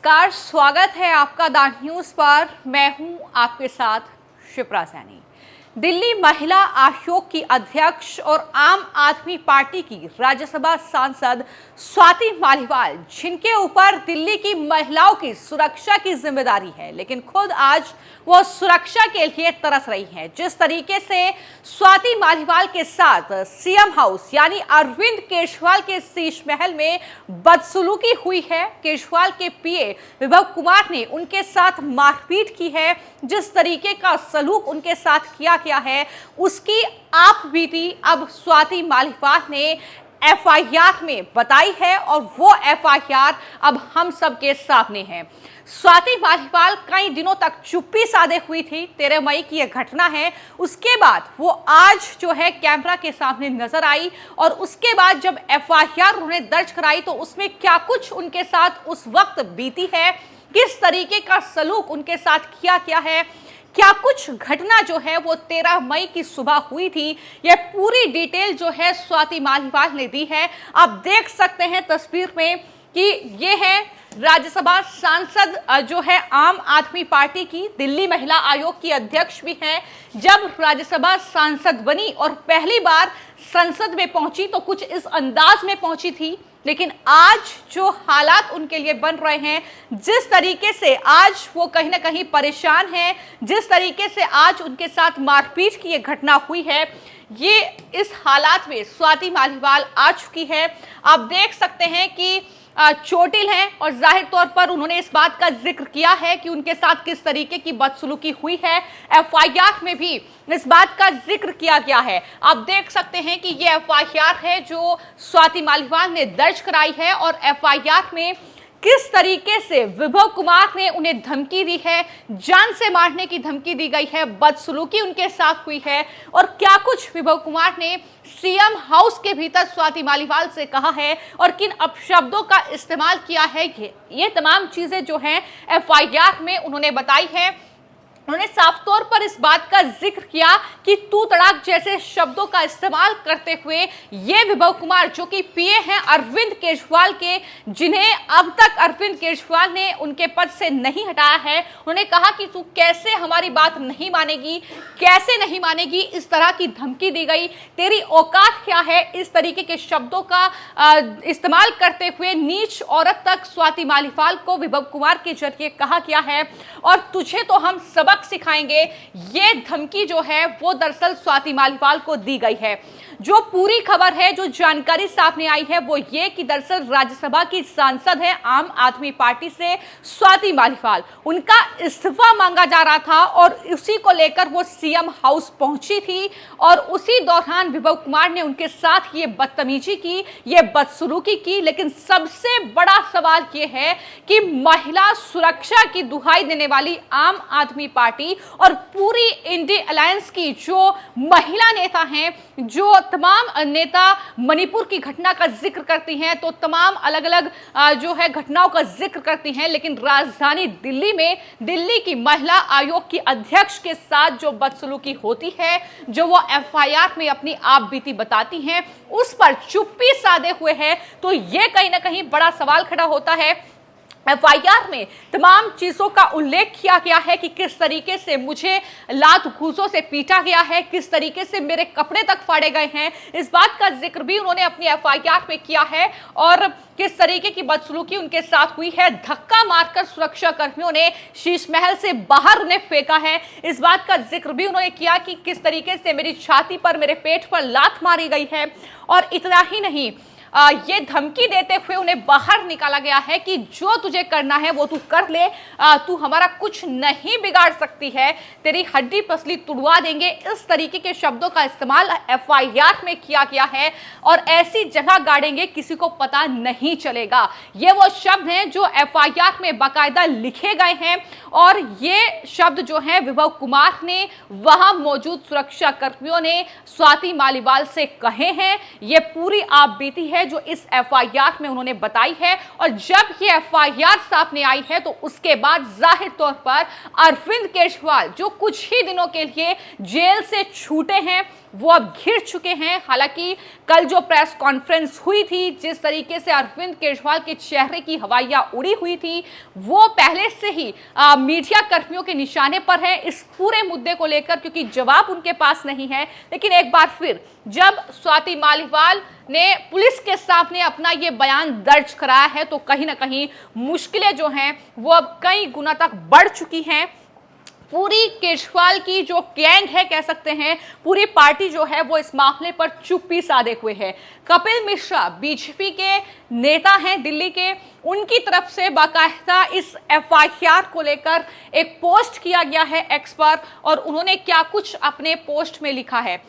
नमस्कार, स्वागत है आपका द न्यूज पर। मैं हूं आपके साथ शिप्रा सैनी। दिल्ली महिला आयोग की अध्यक्ष और आम आदमी पार्टी की राज्यसभा सांसद स्वाति मालीवाल, जिनके ऊपर दिल्ली की महिलाओं की सुरक्षा की जिम्मेदारी है, लेकिन खुद आज वो सुरक्षा के लिए तरस रही हैं। जिस तरीके से स्वाति मालीवाल के साथ सीएम हाउस यानी अरविंद केजरीवाल के शीश महल में बदसलूकी हुई है, केजरीवाल के पीए विभव कुमार ने उनके साथ मारपीट की है, जिस तरीके का सलूक उनके साथ किया गया है, उसकी आप बीती अब स्वाति मालीवाल ने एफआईआर में बताई है और वो एफआईआर अब हम सबके सामने है। स्वाति मालीवाल कई दिनों तक चुप्पी साधे हुई थी। 13 मई की यह घटना है, उसके बाद वो आज जो है कैमरा के सामने नजर आई और उसके बाद जब एफआईआर उन्होंने दर्ज कराई तो उसमें क्या कुछ उनके साथ उस वक्त बीती है, किस तरीके का सलूक उनके साथ किया गया है, क्या कुछ घटना जो है वो 13 मई की सुबह हुई थी, यह पूरी डिटेल जो है स्वाति मालीवाल ने दी है। आप देख सकते हैं तस्वीर में कि ये है राज्यसभा सांसद जो है आम आदमी पार्टी की, दिल्ली महिला आयोग की अध्यक्ष भी हैं। जब राज्यसभा सांसद बनी और पहली बार संसद में पहुंची तो कुछ इस अंदाज में पहुंची थी, लेकिन आज जो हालात उनके लिए बन रहे हैं, जिस तरीके से आज वो कहीं ना कहीं परेशान हैं, जिस तरीके से आज उनके साथ मारपीट की ये घटना हुई है, ये इस हालात में स्वाति मालीवाल आ चुकी है। आप देख सकते हैं कि चोटिल हैं और जाहिर तौर पर उन्होंने इस बात का जिक्र किया है कि उनके साथ किस तरीके की बदसलूकी हुई है। एफआईआर में भी इस बात का जिक्र किया गया है। आप देख सकते हैं कि ये एफआईआर है जो स्वाति मालीवाल ने दर्ज कराई है और एफआईआर में किस तरीके से विभव कुमार ने उन्हें धमकी दी है, जान से मारने की धमकी दी गई है, बदसलूकी उनके साथ हुई है और क्या कुछ विभव कुमार ने सीएम हाउस के भीतर स्वाति मालीवाल से कहा है और किन अपशब्दों का इस्तेमाल किया है, ये तमाम चीजें जो हैं एफआईआर में उन्होंने बताई है। उन्होंने साफ तौर पर इस बात का जिक्र किया कि तू तड़ाक जैसे शब्दों का इस्तेमाल करते हुए ये विभव कुमार जो कि पीए हैं अरविंद केजरीवाल के, जिन्हें अब तक अरविंद केजरीवाल ने उनके पद से नहीं हटाया है, उन्होंने कहा कि तू कैसे हमारी बात नहीं मानेगी, कैसे नहीं मानेगी, इस तरह की धमकी दी गई, तेरी औकात क्या है, इस तरीके के शब्दों का इस्तेमाल करते हुए नीच औरत तक स्वाति मालीवाल को विभव कुमार के जरिए कहा गया है और तुझे तो हम सबक सिखाएंगे। ये धमकी जो है वो दरअसल स्वाति मालीवाल को दी गई है। जो पूरी खबर है, जो जानकारी सामने आई है वो ये कि दरअसल राज्यसभा की सांसद है आम आदमी पार्टी से स्वाति मालीवाल, उनका इस्तीफा मांगा जा रहा था और उसी को लेकर वो सीएम हाउस पहुंची थी और उसी दौरान विभव कुमार ने उनके साथ ये बदतमीजी की, ये बदसलूकी की। लेकिन सबसे बड़ा सवाल ये है कि महिला सुरक्षा की दुहाई देने वाली आम आदमी पार्टी और पूरी इंडिया अलायंस की जो महिला नेता हैं, जो तमाम नेता मणिपुर की घटना का जिक्र करती हैं, तो तमाम अलग अलग जो है घटनाओं का जिक्र करती हैं, लेकिन राजधानी दिल्ली में दिल्ली की महिला आयोग की अध्यक्ष के साथ जो बदसलूकी होती है, जो वो एफआईआर में अपनी आप बीती बताती हैं, उस पर चुप्पी साधे हुए हैं। तो ये कहीं ना कहीं बड़ा सवाल खड़ा होता है। एफआईआर में तमाम चीजों का उल्लेख किया गया है कि किस तरीके से मुझे लात घूंसों से पीटा गया है, किस तरीके से मेरे कपड़े तक फाड़े गए हैं, इस बात का जिक्र भी उन्होंने अपनी एफआईआर में किया है और किस तरीके की बदसलूकी उनके साथ हुई है। धक्का मारकर सुरक्षा कर्मियों ने शीश महल से बाहर उन्हें फेंका है, इस बात का जिक्र भी उन्होंने किया कि किस तरीके से मेरी छाती पर, मेरे पेट पर लात मारी गई है। और इतना ही नहीं, ये धमकी देते हुए उन्हें बाहर निकाला गया है कि जो तुझे करना है वो तू कर ले, तू हमारा कुछ नहीं बिगाड़ सकती है, तेरी हड्डी पसली तुड़वा देंगे। इस तरीके के शब्दों का इस्तेमाल एफआईआर में किया गया है और ऐसी जगह गाड़ेंगे किसी को पता नहीं चलेगा। ये वो शब्द हैं जो एफआईआर में बाकायदा लिखे गए हैं और ये शब्द जो हैं विभव कुमार ने वहां मौजूद सुरक्षा कर्मियों ने स्वाति मालीवाल से कहे हैं। ये पूरी आप बीती है है जो इस एफआईआर में उन्होंने बताई है। और जब ये एफआईआर सामने आई है तो उसके बाद जाहिर तौर पर अरविंद केजरीवाल जो कुछ ही दिनों के लिए जेल से छूटे हैं वो अब घिर चुके हैं। हालांकि कल जो प्रेस कॉन्फ्रेंस हुई थी, जिस तरीके से अरविंद केजरीवाल के चेहरे की हवाइयां उड़ी हुई थी, वो पहले से ही मीडिया कर्मियों के निशाने पर है इस पूरे मुद्दे को लेकर, क्योंकि जवाब उनके पास नहीं है। लेकिन एक बार फिर जब स्वाति मालीवाल ने पुलिस के सामने अपना ये बयान दर्ज कराया है तो कहीं ना कहीं मुश्किलें जो हैं वो अब कई गुना तक बढ़ चुकी हैं। पूरी केजरीवाल की जो गैंग है, कह सकते हैं पूरी पार्टी जो है वो इस मामले पर चुप्पी साधे हुए है। कपिल मिश्रा बीजेपी के नेता हैं दिल्ली के, उनकी तरफ से बाकायदा इस एफआईआर को लेकर एक पोस्ट किया गया है एक्स पर, और उन्होंने क्या कुछ अपने पोस्ट में लिखा है।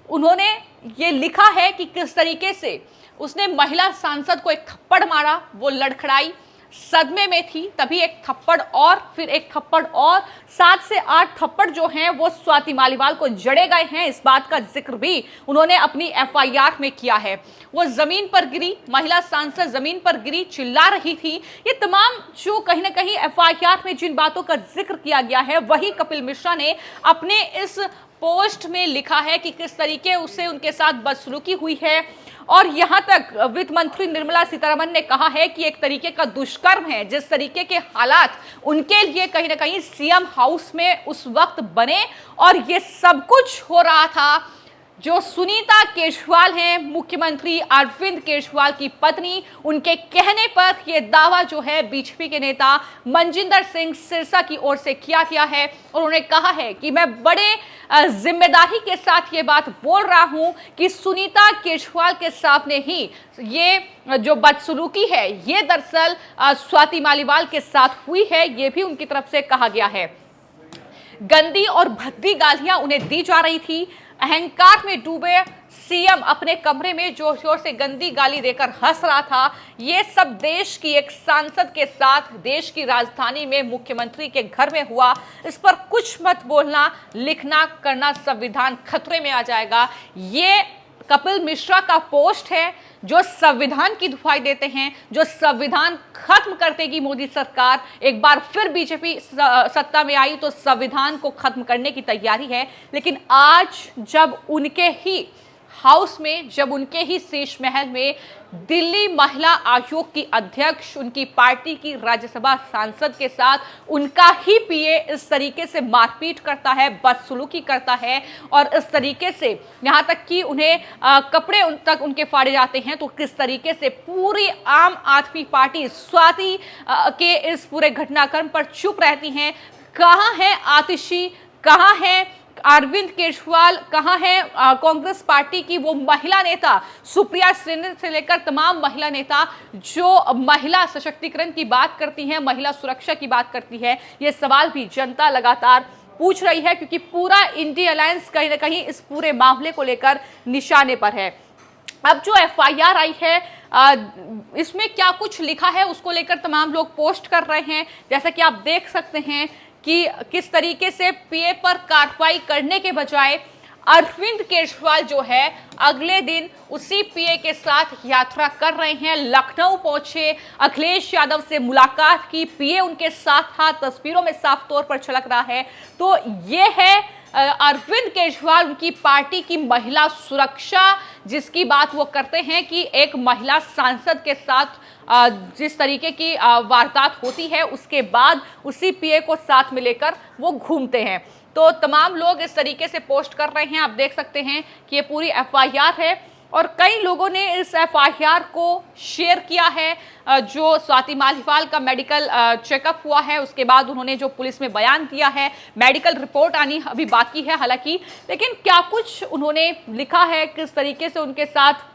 उन्होंने ये लिखा है कि किस तरीके से उसने महिला सांसद को एक थप्पड़ मारा, वो लड़खड़ाई, सदमे में थी, तभी एक थप्पड़ और फिर एक थप्पड़ और 7 से 8 थप्पड़ जो हैं वो स्वाति मालीवाल को जड़े गए हैं। इस बात का जिक्र भी उन्होंने अपनी एफआईआर में किया है। वो जमीन पर गिरी, महिला सांसद जमीन पर गिरी, चिल्ला रही थी। ये तमाम जो कहीं ना कहीं एफआईआर में जिन बातों का जिक्र किया गया है वही कपिल मिश्रा ने अपने इस पोस्ट में लिखा है कि किस तरीके उससे उनके साथ बदसलूकी हुई है। और यहां तक वित्त मंत्री निर्मला सीतारमण ने कहा है कि एक तरीके का दुष्कर्म है, जिस तरीके के हालात उनके लिए कहीं ना कहीं सीएम हाउस में उस वक्त बने, और ये सब कुछ हो रहा था जो सुनीता केजरीवाल हैं, मुख्यमंत्री अरविंद केजरीवाल की पत्नी, उनके कहने पर यह दावा जो है बीजेपी के नेता मनजिंदर सिंह सिरसा की ओर से किया गया है। और उन्होंने कहा है कि मैं बड़े जिम्मेदारी के साथ ये बात बोल रहा हूं कि सुनीता केजरीवाल के सामने ही ये जो बदसलूकी है ये दरअसल स्वाति मालीवाल के साथ हुई है, ये भी उनकी तरफ से कहा गया है। गंदी और भद्दी गालियां उन्हें दी जा रही थी। अहंकार में डूबे सीएम अपने कमरे में जोर जोर से गंदी गाली देकर हंस रहा था। ये सब देश की एक सांसद के साथ देश की राजधानी में मुख्यमंत्री के घर में हुआ। इस पर कुछ मत बोलना, लिखना, करना, संविधान खतरे में आ जाएगा। ये कपिल मिश्रा का पोस्ट है जो संविधान की दुहाई देते हैं, जो संविधान खत्म कर देगी मोदी सरकार। एक बार फिर बीजेपी सत्ता में आई तो संविधान को खत्म करने की तैयारी है। लेकिन आज जब उनके ही हाउस में, जब उनके ही शीश महल में दिल्ली महिला आयोग की अध्यक्ष, उनकी पार्टी की राज्यसभा सांसद के साथ उनका ही पीए इस तरीके से मारपीट करता है, बदसलूकी करता है, और इस तरीके से यहाँ तक कि उन्हें कपड़े उन तक उनके फाड़े जाते हैं, तो किस तरीके से पूरी आम आदमी पार्टी स्वाति के इस पूरे घटनाक्रम पर चुप रहती हैं। कहाँ है आतिशी, कहाँ है अरविंद केजरीवाल, कहाँ है कांग्रेस पार्टी की वो महिला नेता सुप्रिया श्रीनिवास से लेकर तमाम महिला नेता जो महिला सशक्तिकरण की बात करती हैं, महिला सुरक्षा की बात करती है। ये सवाल भी जनता लगातार पूछ रही है, क्योंकि पूरा इंडिया अलायंस कहीं ना कहीं इस पूरे मामले को लेकर निशाने पर है। अब जो एफआईआर आई है इसमें क्या कुछ लिखा है उसको लेकर तमाम लोग पोस्ट कर रहे हैं। जैसा कि आप देख सकते हैं कि किस तरीके से पीए पर कार्रवाई करने के बजाय अरविंद केजरीवाल जो है अगले दिन उसी पीए के साथ यात्रा कर रहे हैं। लखनऊ पहुंचे, अखिलेश यादव से मुलाकात की, पीए उनके साथ था, तस्वीरों में साफ तौर पर झलक रहा है। तो ये है अरविंद केजरीवाल, उनकी पार्टी की महिला सुरक्षा, जिसकी बात वो करते हैं कि एक महिला सांसद के साथ जिस तरीके की वारदात होती है उसके बाद उसी पीए को साथ में लेकर वो घूमते हैं। तो तमाम लोग इस तरीके से पोस्ट कर रहे हैं। आप देख सकते हैं कि ये पूरी एफआईआर है और कई लोगों ने इस एफआईआर को शेयर किया है। जो स्वाति मालीवाल का मेडिकल चेकअप हुआ है उसके बाद उन्होंने जो पुलिस में बयान दिया है, मेडिकल रिपोर्ट आनी अभी बाकी है हालांकि, लेकिन क्या कुछ उन्होंने लिखा है, किस तरीके से उनके साथ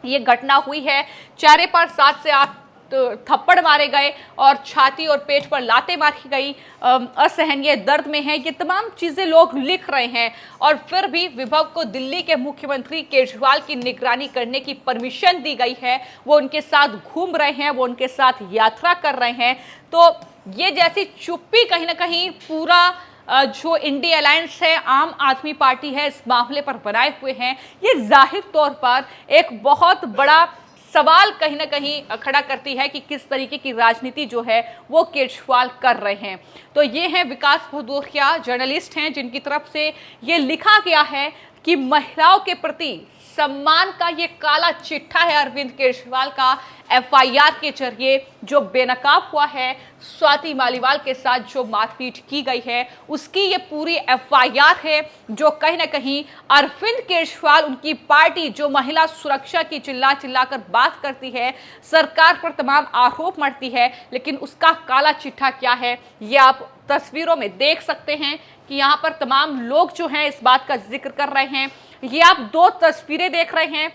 ये घटना हुई है। चेहरे पर 7 से 8 थप्पड़ मारे गए और छाती और पेट पर लातें मारी गई, असहनीय दर्द में है, ये तमाम चीज़ें लोग लिख रहे हैं। और फिर भी विभव को दिल्ली के मुख्यमंत्री केजरीवाल की निगरानी करने की परमिशन दी गई है। वो उनके साथ घूम रहे हैं, वो उनके साथ यात्रा कर रहे हैं। तो ये जैसी चुप्पी कहीं ना कहीं पूरा जो इंडिया अलायंस है, आम आदमी पार्टी है, इस मामले पर बनाए हुए हैं। ये जाहिर तौर पर एक बहुत बड़ा सवाल कहीं ना कहीं खड़ा करती है कि किस तरीके की राजनीति जो है वो केजरीवाल कर रहे हैं। तो ये हैं विकास भदौरिया, जर्नलिस्ट हैं, जिनकी तरफ से ये लिखा गया है कि महिलाओं के प्रति सम्मान का ये काला चिट्ठा है अरविंद केजरीवाल का। एफआईआर के जरिए जो बेनकाब हुआ है, स्वाति मालीवाल के साथ जो मारपीट की गई है, उसकी ये पूरी एफआईआर है, जो कहीं ना कहीं अरविंद केजरीवाल, उनकी पार्टी जो महिला सुरक्षा की चिल्ला चिल्लाकर बात करती है, सरकार पर तमाम आरोप मढ़ती है, लेकिन उसका काला चिट्ठा क्या है ये आप तस्वीरों में देख सकते हैं कि यहाँ पर तमाम लोग जो हैं इस बात का जिक्र कर रहे हैं। ये आप दो तस्वीरें देख रहे हैं,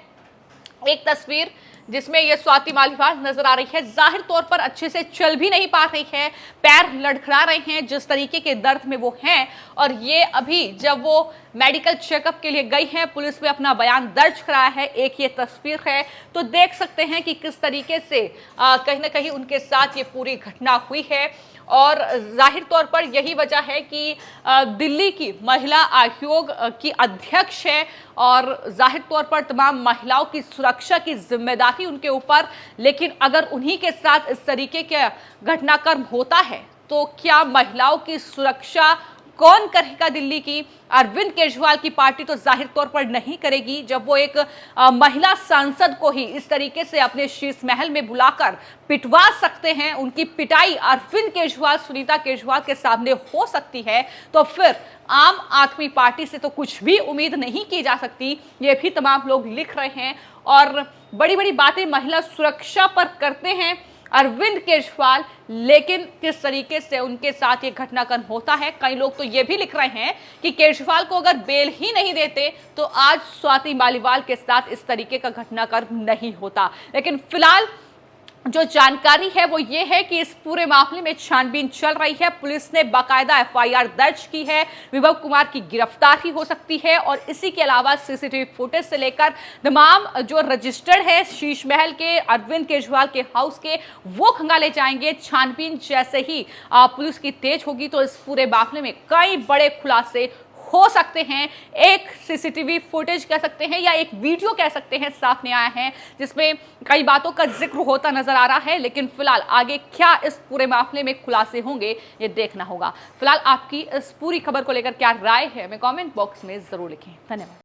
एक तस्वीर जिसमें ये स्वाति मालीवाल नजर आ रही है, जाहिर तौर पर अच्छे से चल भी नहीं पा रही है, पैर लड़खड़ा रहे हैं जिस तरीके के दर्द में वो हैं। और ये अभी जब वो मेडिकल चेकअप के लिए गई हैं, पुलिस में अपना बयान दर्ज कराया है, एक ये तस्वीर है, तो देख सकते हैं कि किस तरीके से कहीं ना कहीं उनके साथ ये पूरी घटना हुई है। और जाहिर तौर पर यही वजह है कि दिल्ली की महिला आयोग की अध्यक्ष है और जाहिर तौर पर तमाम महिलाओं की सुरक्षा की जिम्मेदारी उनके ऊपर। लेकिन अगर उन्हीं के साथ इस तरीके का घटनाक्रम होता है तो क्या महिलाओं की सुरक्षा कौन करेगा दिल्ली की? अरविंद केजरीवाल की पार्टी तो जाहिर तौर पर नहीं करेगी, जब वो एक महिला सांसद को ही इस तरीके से अपने शीश महल में बुलाकर पिटवा सकते हैं। उनकी पिटाई अरविंद केजरीवाल, सुनीता केजरीवाल के सामने हो सकती है, तो फिर आम आदमी पार्टी से तो कुछ भी उम्मीद नहीं की जा सकती। ये भी तमाम लोग लिख रहे हैं और बड़ी बड़ी बातें महिला सुरक्षा पर करते हैं अरविंद केजरीवाल, लेकिन किस तरीके से उनके साथ ये घटनाक्रम होता है। कई लोग तो ये भी लिख रहे हैं कि केजरीवाल को अगर बेल ही नहीं देते तो आज स्वाति मालीवाल के साथ इस तरीके का घटनाक्रम नहीं होता। लेकिन फिलहाल जो जानकारी है वो ये है कि इस पूरे मामले में छानबीन चल रही है। पुलिस ने बाकायदा एफआईआर दर्ज की है, विभव कुमार की गिरफ्तारी हो सकती है और इसी के अलावा सीसीटीवी फुटेज से लेकर तमाम जो रजिस्टर्ड है शीश महल के, अरविंद केजरीवाल के हाउस के, वो खंगाले जाएंगे। छानबीन जैसे ही पुलिस की तेज होगी तो इस पूरे मामले में कई बड़े खुलासे हो सकते हैं। एक सीसीटीवी फुटेज कह सकते हैं या एक वीडियो कह सकते हैं सामने आया है, जिसमें कई बातों का जिक्र होता नजर आ रहा है। लेकिन फिलहाल आगे क्या इस पूरे मामले में खुलासे होंगे ये देखना होगा। फिलहाल आपकी इस पूरी खबर को लेकर क्या राय है हमें कमेंट बॉक्स में जरूर लिखें। धन्यवाद।